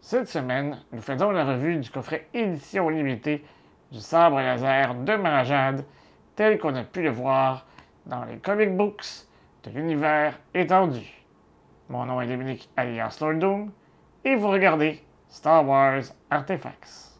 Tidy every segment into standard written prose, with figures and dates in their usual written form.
Cette semaine, nous faisons la revue du coffret édition limitée du sabre laser de Marajade, tel qu'on a pu le voir dans les comic books de l'univers étendu. Mon nom est Dominique alias Lord Doom, et vous regardez Star Wars Artifacts.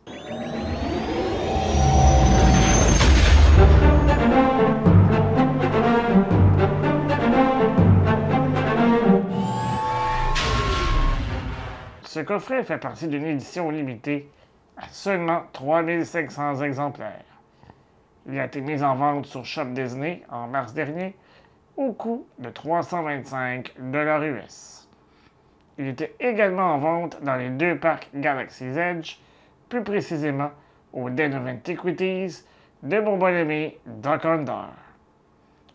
Ce coffret fait partie d'une édition limitée à seulement 3500 exemplaires. Il a été mis en vente sur Shop Disney en mars dernier au coût de 325 US. Il était également en vente dans les deux parcs Galaxy's Edge, plus précisément au Den of Antiquities de mon bon-ami Doc Ondar.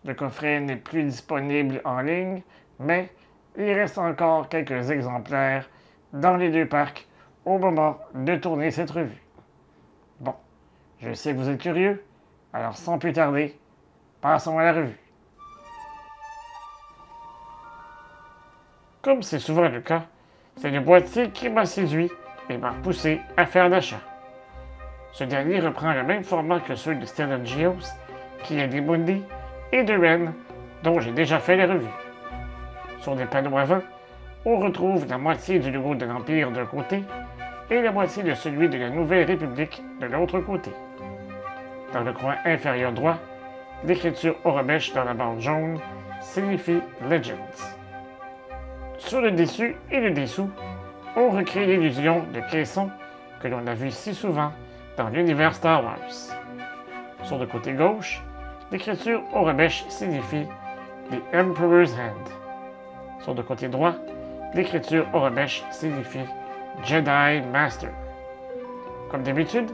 Le coffret n'est plus disponible en ligne, mais il reste encore quelques exemplaires dans les deux parcs au moment de tourner cette revue. Bon, je sais que vous êtes curieux, alors sans plus tarder, passons à la revue. Comme c'est souvent le cas, c'est le boîtier qui m'a séduit et m'a poussé à faire l'achat. Ce dernier reprend le même format que ceux de Stellan Geos, qui est des Mundi et de Ren, dont j'ai déjà fait les revues. Sur des panneaux avant, on retrouve la moitié du logo de l'Empire d'un côté et la moitié de celui de la Nouvelle République de l'autre côté. Dans le coin inférieur droit, l'écriture Aurebesh dans la bande jaune signifie Legends. Sur le dessus et le dessous, on recrée l'illusion de caisson que l'on a vu si souvent dans l'univers Star Wars. Sur le côté gauche, l'écriture Aurebesh signifie The Emperor's Hand. Sur le côté droit, l'écriture Aurebesh signifie Jedi Master. Comme d'habitude,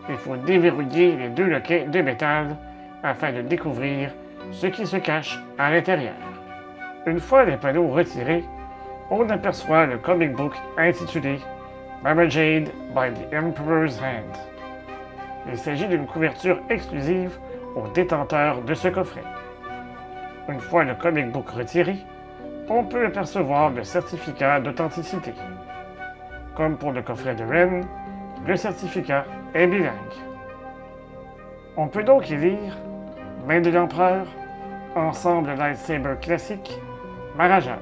il faut déverrouiller les deux loquets de métal afin de découvrir ce qui se cache à l'intérieur. Une fois les panneaux retirés, on aperçoit le comic book intitulé Mara Jade by the Emperor's Hand. Il s'agit d'une couverture exclusive aux détenteurs de ce coffret. Une fois le comic book retiré, on peut apercevoir le certificat d'authenticité. Comme pour le coffret de Ren, le certificat est bilingue. On peut donc y lire Main de l'Empereur, ensemble lightsaber classique, Marajade.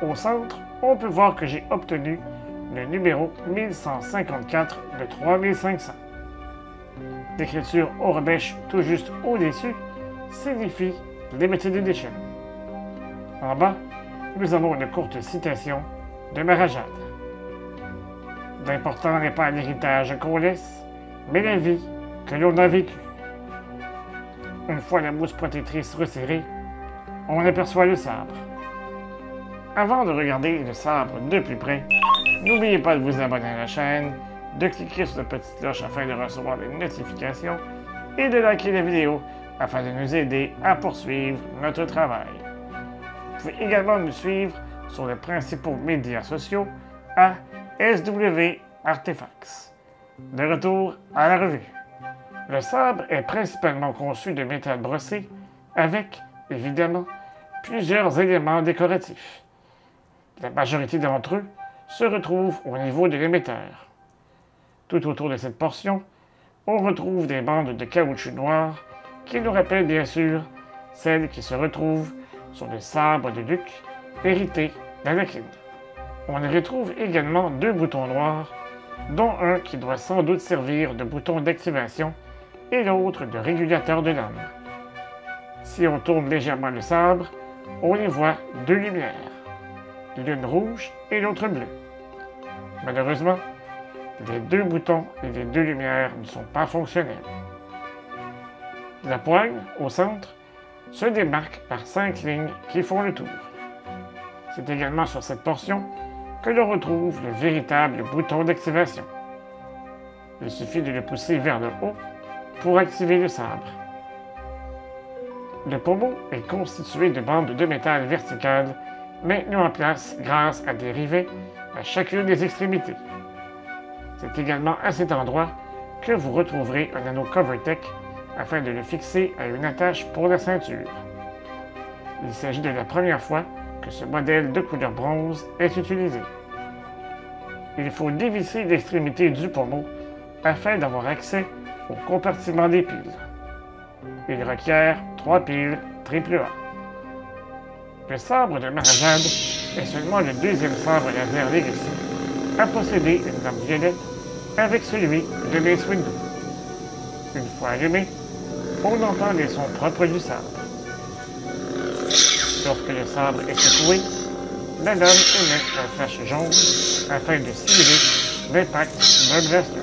Au centre, on peut voir que j'ai obtenu le numéro 1154 de 3500. L'écriture Aurebesh tout juste au-dessus signifie Limited Edition. En bas, nous avons une courte citation de Marajade. L'important n'est pas l'héritage qu'on laisse, mais la vie que l'on a vécue. Une fois la mousse protectrice resserrée, on aperçoit le sabre. Avant de regarder le sabre de plus près, n'oubliez pas de vous abonner à la chaîne, de cliquer sur la petite cloche afin de recevoir les notifications et de liker la vidéo afin de nous aider à poursuivre notre travail. Vous pouvez également nous suivre sur les principaux médias sociaux à SW Artifacts. De retour à la revue. Le sabre est principalement conçu de métal brossé avec, évidemment, plusieurs éléments décoratifs. La majorité d'entre eux se retrouvent au niveau de l'émetteur. Tout autour de cette portion, on retrouve des bandes de caoutchouc noir qui nous rappellent bien sûr celles qui se retrouvent sur le sabre de Luke, hérité d'Anakin. On y retrouve également deux boutons noirs, dont un qui doit sans doute servir de bouton d'activation et l'autre de régulateur de lame. Si on tourne légèrement le sabre, on y voit deux lumières, l'une rouge et l'autre bleue. Malheureusement, les deux boutons et les deux lumières ne sont pas fonctionnels. La poigne, au centre, se démarque par 5 lignes qui font le tour. C'est également sur cette portion que l'on retrouve le véritable bouton d'activation. Il suffit de le pousser vers le haut pour activer le sabre. Le pommeau est constitué de bandes de métal verticales maintenues en place grâce à des rivets à chacune des extrémités. C'est également à cet endroit que vous retrouverez un anneau CoverTech afin de le fixer à une attache pour la ceinture. Il s'agit de la première fois que ce modèle de couleur bronze est utilisé. il faut dévisser l'extrémité du pommeau afin d'avoir accès au compartiment des piles. Il requiert 3 piles AAA. Le sabre de Marajade est seulement le deuxième sabre laser Legacy à posséder une lampe violette avec celui de Mace Windu. Une fois allumé, on entend les sons propres du sabre. Lorsque le sabre est secoué, la lame émet un flash jaune afin de simuler l'impact d'un blaster.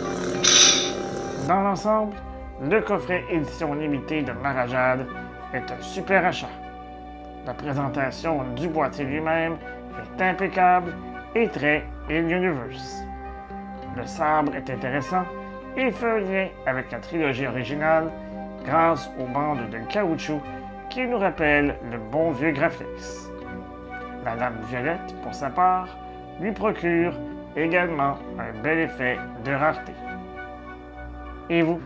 Dans l'ensemble, le coffret édition limitée de Marajade est un super achat. La présentation du boîtier lui-même est impeccable et très in-universe. Le sabre est intéressant et fait un lien avec la trilogie originale grâce aux bandes de caoutchouc qui nous rappellent le bon vieux Graflex. La lame violette, pour sa part, lui procure également un bel effet de rareté. Et vous,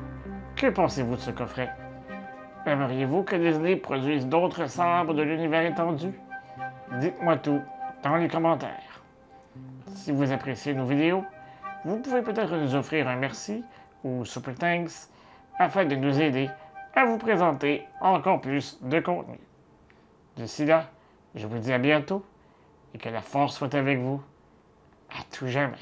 que pensez-vous de ce coffret? Aimeriez-vous que Disney produise d'autres sabres de l'univers étendu? Dites-moi tout dans les commentaires. Si vous appréciez nos vidéos, vous pouvez peut-être nous offrir un merci ou super thanks afin de nous aider à vous présenter encore plus de contenu. D'ici là, je vous dis à bientôt et que la force soit avec vous à tout jamais.